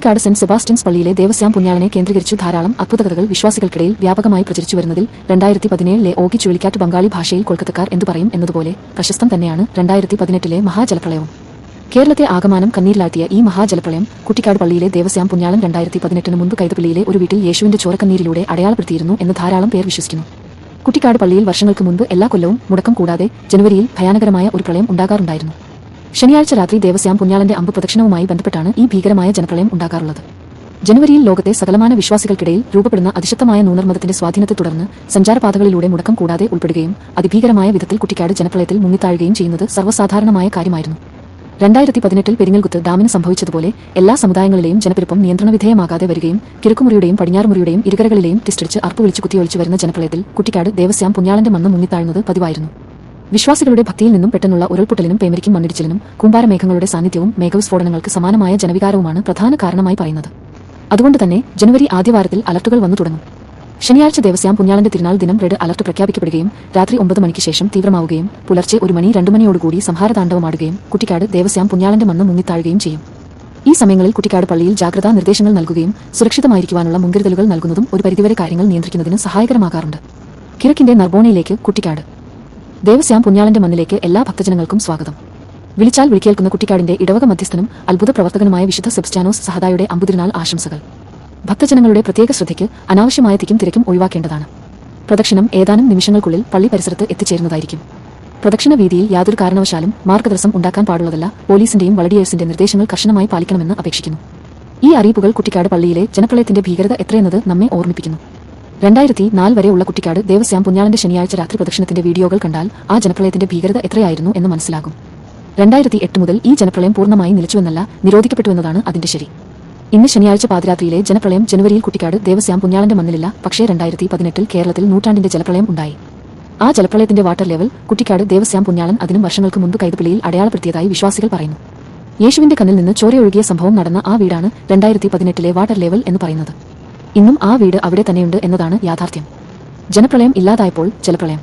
Kuttikkad saint Sebastian's പള്ളിയിലെ ദേവസ്യാം പുണ്യാളനെ കേന്ദ്രീകരിച്ചു ധാരാളം അത്ഭുതകഥകൾ വിശ്വാസികൾക്കിടയിൽ വ്യാപകമായി പ്രചരിച്ചു വരുന്നതിൽ 2017 ഓഗി ചുഴലിക്കാറ്റ് ബംഗാളി ഭാഷയിൽ കൊൽക്കത്തക്കാർ എന്തു പറയും എന്നതുപോലെ പ്രശസ്തം തന്നെയാണ് 2018 മഹാജലപ്രളയവും. കേരളത്തെ ആകമാനം കണ്ണീരിലാഴ്ത്തിയ ഈ മഹാജലപ്രളയം കുട്ടിക്കാട് പള്ളിയിലെ ദേവസ്യാം പുണ്യാളൻ 2018 മുൻപ് കൈതപ്പള്ളിയിലെ ഒരു വീട്ടിൽ യേശുവിന്റെ ചോരക്കണ്ണീരിലൂടെ അടയാളപ്പെടുത്തിയിരുന്നു എന്ന് ധാരാളം പേർ വിശ്വസിക്കുന്നു. കുട്ടിക്കാട് പള്ളിയിൽ വർഷങ്ങൾക്ക് മുൻപ് എല്ലാ കൊല്ലവും മുടക്കം കൂടാതെ ജനുവരിയിൽ ഭയാനകരമായ ഒരു പ്രളയം ഉണ്ടാകാറുണ്ടായിരുന്നു. ശനിയാഴ്ച രാത്രി ദേവസ്യാം പുണ്യാളന്റെ അമ്പ് പ്രദക്ഷിണവുമായി ബന്ധപ്പെട്ടാണ് ഈ ഭീകരമായ ജനപ്രളയം ഉണ്ടാകാറുള്ളത്. ജനുവരിയിൽ ലോകത്തെ സകലമാന വിശ്വാസികൾക്കിടയിൽ രൂപപ്പെടുന്ന അതിശക്തമായ നൂനർമതത്തിന്റെ സ്വാധീനത്തെ തുടർന്ന് സഞ്ചാരപാതകളിലൂടെ മുടക്കം കൂടാതെ ഉൾപ്പെടുകയും അതിഭീകരമായ വിധത്തിൽ കുട്ടിക്കാട് ജനപ്രളയത്തിൽ മുങ്ങിത്താഴുകയും ചെയ്യുന്നത് സർവ്വസാധാരണമായ കാര്യമായിരുന്നു. 2018 പെരിങ്ങൽകുത്ത് ഡാമിന് സംഭവിച്ചതുപോലെ എല്ലാ സമുദായങ്ങളിലെയും ജനപ്പെരുപ്പം നിയന്ത്രണവിധേയമാകാതെ വരികയും കിഴക്കുമുറിയുടെയും പടിഞ്ഞാറുമുറിയുടെയും ഇരുകരകളിലെയും ടിസ്റ്റടിച്ച് അർപ്പ് വിളിച്ച് കുത്തിയൊളിച്ചു വരുന്ന ജനപ്രളയത്തിൽ കുട്ടിക്കാട് ദേവസ്യാം പുണ്യാളന്റെ മണ്ണ് മുങ്ങിത്താഴുന്നത് പതിവായിരുന്നു. വിശ്വാസികളുടെ ഭക്തിയിൽ നിന്നും പെട്ടെന്നുള്ള ഉരുൾപൊട്ടലിനും പേമരിക്കും മണ്ണിടിച്ചിലിനും കൂമ്പാരമേഘങ്ങളുടെ സാന്നിധ്യവും മേഘസ്ഫോടനങ്ങൾക്ക് സമാനമായ ജനവികാരവുമാണ് പ്രധാന കാരണമായി പറയുന്നത്. അതുകൊണ്ട് തന്നെ ജനുവരി ആദ്യവാരത്തിൽ അലർട്ടുകൾ വന്നു തുടങ്ങും. ശനിയാഴ്ച ദേവസ്യാം പുണ്യാളന്റെ തിരുനാൾ ദിനം റെഡ് അലർട്ട് പ്രഖ്യാപിക്കപ്പെടുകയും രാത്രി 9 മണിക്ക് ശേഷം തീവ്രമാവുകയും പുലർച്ചെ 1 മണി 2 മണിയോടുകൂടി സംഹാരതാണ്ഡവമാടുകയും കുട്ടിക്കാട് ദേവസ്യാം പുണ്യാളന്റെ മണ്ണ് മുങ്ങിത്താഴുകയും ചെയ്യും. ഈ സമയങ്ങളിൽ കുട്ടിക്കാട് പള്ളിയിൽ ജാഗ്രതാ നിർദ്ദേശങ്ങൾ നൽകുകയും സുരക്ഷിതമായിരിക്കുവാനുള്ള മുൻകരുതലുകൾ നൽകുന്നതും ഒരു പരിധിവരെ കാര്യങ്ങൾ നിയന്ത്രിക്കുന്നതിന് സഹായകരമാകാറുണ്ട്. കിഴക്കിന്റെ നർബോണയിലേക്ക് കുട്ടിക്കാട് ദേവസ്യാം പുണ്യാളന്റെ മണ്ണിലേക്ക് എല്ലാ ഭക്തജനങ്ങൾക്കും സ്വാഗതം. വിളിച്ചാൽ വിളിക്കേൽക്കുന്ന കുട്ടിക്കാടിന്റെ ഇടവക മധ്യസ്ഥനും അത്ഭുത പ്രവർത്തകനുമായ വിശുദ്ധ സെബസ്ത്യാനോസ് സഹദായുടെ അമ്പുതിരുനാൾ ആശംസകൾ. ഭക്തജനങ്ങളുടെ പ്രത്യേക ശ്രദ്ധയ്ക്ക് അനാവശ്യമായ തിക്കും ഒഴിവാക്കേണ്ടതാണ്. പ്രദക്ഷിണം ഏതാനും നിമിഷങ്ങൾക്കുള്ളിൽ പള്ളി പരിസരത്ത് എത്തിച്ചേരുന്നതായിരിക്കും. പ്രദക്ഷിണ വീതിയിൽ യാതൊരു കാരണവശാലും മാർഗതടസ്സം ഉണ്ടാക്കാൻ പാടുള്ളതല്ല. പോലീസിന്റെയും വളണ്ടിയേഴ്സിന്റെ നിർദ്ദേശങ്ങൾ കർശനമായി പാലിക്കണമെന്ന് അപേക്ഷിക്കുന്നു. ഈ അറിയിപ്പുകൾ കുട്ടിക്കാട് പള്ളിയിലെ ജനപ്രളയത്തിന്റെ ഭീകരത എത്രയെന്നത് നമ്മെ ഓർമ്മിപ്പിക്കുന്നു. 2004 വരെ ഉള്ള കുട്ടിക്കാട് ദേവസ്യാം പുണ്യാളന്റെ ശനിയാഴ്ച രാത്രി പ്രദക്ഷിണത്തിന്റെ വീഡിയോകൾ കണ്ടാൽ ആ ജനപ്രളയത്തിന്റെ ഭീകരത എത്രയായിരുന്നു എന്ന് മനസ്സിലാകും. 2008 മുതൽ ഈ ജനപ്രളയം പൂർണ്ണമായി നിലച്ചുവെന്നല്ല, നിരോധിക്കപ്പെട്ടുവെന്നതാണ് അതിന്റെ ശരി. ഇന്ന് ശനിയാഴ്ച പാതിരാത്രിയിലെ ജനപ്രളയം ജനുവരിയിൽ കുട്ടിക്കാട് ദേവസ്യാം പുണ്യാളന്റെ മണ്ണിലില്ല. പക്ഷേ 2018 കേരളത്തിൽ നൂറ്റാണ്ടിന്റെ ജലപ്രളയം ഉണ്ടായി. ആ ജലപ്രളയത്തിന്റെ വാട്ടർ ലെവൽ കുട്ടിക്കാട് ദേവസ്യാം പുണ്യാളൻ അതിനും വർഷങ്ങൾക്ക് മുൻപ് കൈതപ്പള്ളിയിൽ അടയാളപ്പെടുത്തിയതായി വിശ്വാസികൾ പറയുന്നു. യേശുവിന്റെ കണ്ണിൽ നിന്ന് ചോരയൊഴുകിയ സംഭവം നടന്ന ആ വീടാണ് 2018 വാട്ടർ ലെവൽ എന്ന് പറയുന്നത്. ഇന്നും ആ വീട് അവിടെ തന്നെയുണ്ട് എന്നതാണ് യാഥാർത്ഥ്യം. ജനപ്രളയം ഇല്ലാതായപ്പോൾ ജലപ്രളയം.